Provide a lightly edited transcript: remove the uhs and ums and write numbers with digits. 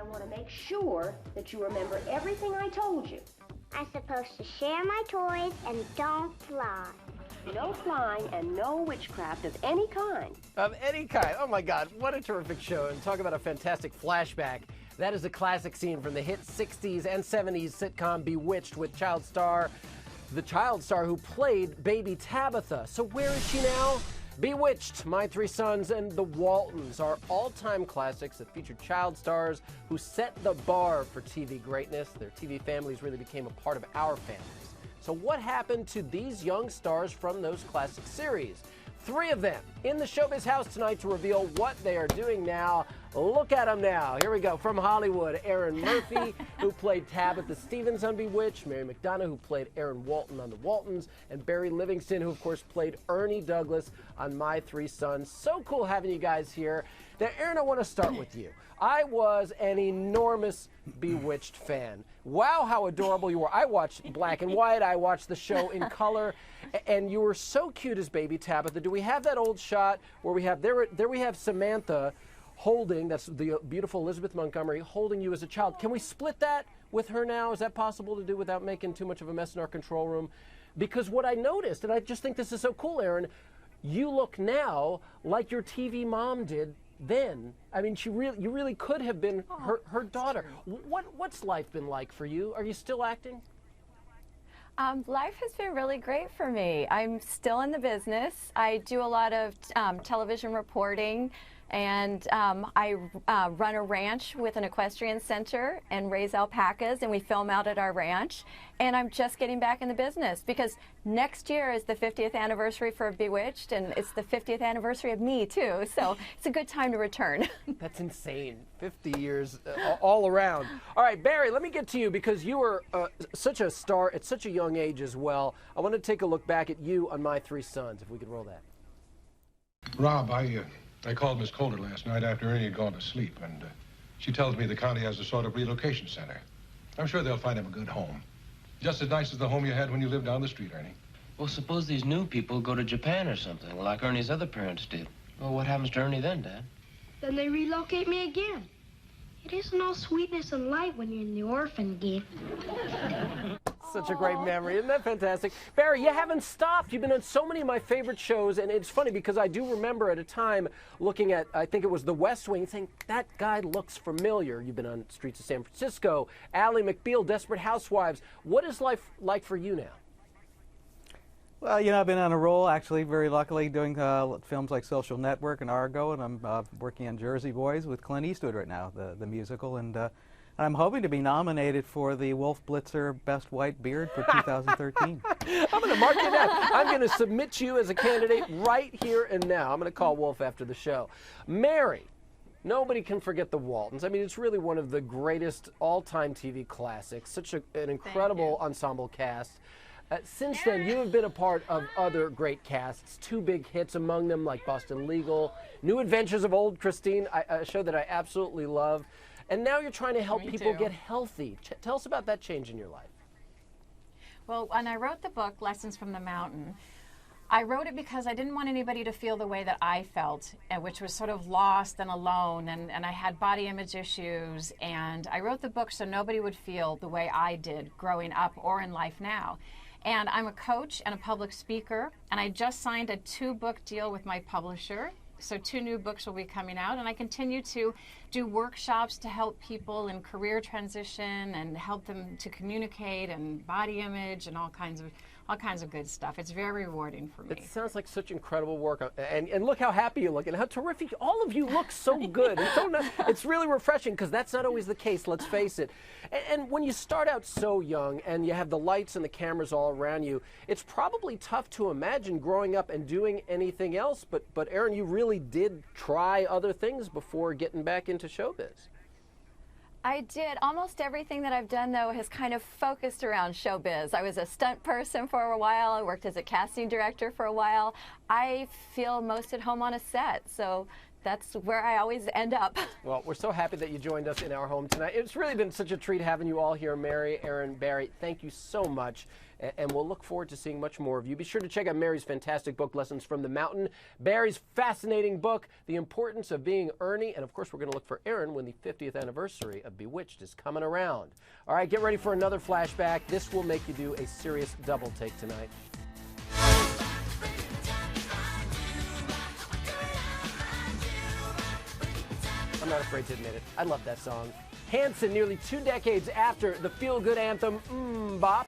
want to make sure that you remember everything I told you. I'm supposed to share my toys and don't fly. No flying and no witchcraft of any kind. Of any kind. Oh my God, what a terrific show. And talk about a fantastic flashback. That is a classic scene from the hit 60s and 70s sitcom Bewitched with the child star who played baby Tabitha. So where is she now? Bewitched, My Three Sons, and The Waltons are all-time classics that feature child stars who set the bar for TV greatness. Their TV families really became a part of our families. So what happened to these young stars from those classic series? 3 of them in the Showbiz House tonight to reveal what they are doing now. Look at them now. Here we go. From Hollywood, Erin Murphy, who played Tabitha Stevens on Bewitched, Mary McDonough, who played Erin Walton on The Waltons, and Barry Livingston, who of course played Ernie Douglas on My Three Sons. So cool having you guys here. Now, Erin, I want to start with you. I was an enormous Bewitched fan. Wow, how adorable you were. I watched black and white. I watched the show in color, and you were so cute as baby Tabitha. Do we have that old shot where we have, there we have Samantha holding, that's the beautiful Elizabeth Montgomery, holding you as a child. Can we split that with her now? Is that possible to do without making too much of a mess in our control room? Because what I noticed, and I just think this is so cool, Erin, you look now like your TV mom did then. I mean, you really could have been her daughter. What's life been like for you? Are you still acting? Life has been really great for me. I'm still in the business. I do a lot of television reporting, and I run a ranch with an equestrian center and raise alpacas, and we film out at our ranch. And I'm just getting back in the business because next year is the 50th anniversary for Bewitched, and it's the 50th anniversary of me too. So it's a good time to return. That's insane. 50 years all around. All right, Barry, let me get to you because you were such a star at such a young age as well. I want to take a look back at you on My Three Sons, if we could roll that. Rob, I called Miss Calder last night after Ernie had gone to sleep, and she tells me the county has a sort of relocation center. I'm sure they'll find him a good home. Just as nice as the home you had when you lived down the street, Ernie. Well, suppose these new people go to Japan or something, like Ernie's other parents did. Well, what happens to Ernie then, Dad? Then they relocate me again. It isn't all sweetness and light when you're in the orphan again. Such a great memory. Isn't that fantastic? Barry, you haven't stopped. You've been on so many of my favorite shows, and it's funny because I do remember at a time looking at, I think it was The West Wing, saying, that guy looks familiar. You've been on Streets of San Francisco, Ally McBeal, Desperate Housewives. What is life like for you now? Well, you know, I've been on a roll, actually, very luckily, doing films like Social Network and Argo, and I'm working on Jersey Boys with Clint Eastwood right now, the musical, and I'm hoping to be nominated for the Wolf Blitzer Best White Beard for 2013. I'm going to mark you down. I'm going to submit you as a candidate right here and now. I'm going to call Wolf after the show. Mary, nobody can forget The Waltons. I mean, it's really one of the greatest all-time TV classics. Such an incredible ensemble cast. Since then, you have been a part of other great casts, 2 big hits among them, like Boston Legal, New Adventures of Old Christine, a show that I absolutely love. And now you're trying to help people get healthy. Tell us about that change in your life. Well, when I wrote the book, Lessons from the Mountain, I wrote it because I didn't want anybody to feel the way that I felt, which was sort of lost and alone, and I had body image issues. And I wrote the book so nobody would feel the way I did growing up or in life now. And I'm a coach and a public speaker, and I just signed a 2-book deal with my publisher. So 2 new books will be coming out, and I continue to do workshops to help people in career transition and help them to communicate and body image and all kinds of good stuff. It's very rewarding for me. It sounds like such incredible work, and look how happy you look and how terrific. All of you look so good. It's really refreshing because that's not always the case, let's face it. And when you start out so young and you have the lights and the cameras all around you, it's probably tough to imagine growing up and doing anything else. But Erin, you really did try other things before getting back into showbiz. I did. Almost everything that I've done, though, has kind of focused around showbiz. I was a stunt person for a while. I worked as a casting director for a while. I feel most at home on a set, so that's where I always end up. Well, we're so happy that you joined us in our home tonight. It's really been such a treat having you all here. Mary, Aaron, Barry, thank you so much. And we'll look forward to seeing much more of you. Be sure to check out Mary's fantastic book, Lessons from the Mountain, Barry's fascinating book, The Importance of Being Ernie, and of course we're going to look for Aaron when the 50th anniversary of Bewitched is coming around. All right, get ready for another flashback. This will make you do a serious double take tonight. I'm not afraid to admit it. I love that song. Hanson, nearly 2 decades after the feel-good anthem, Bop.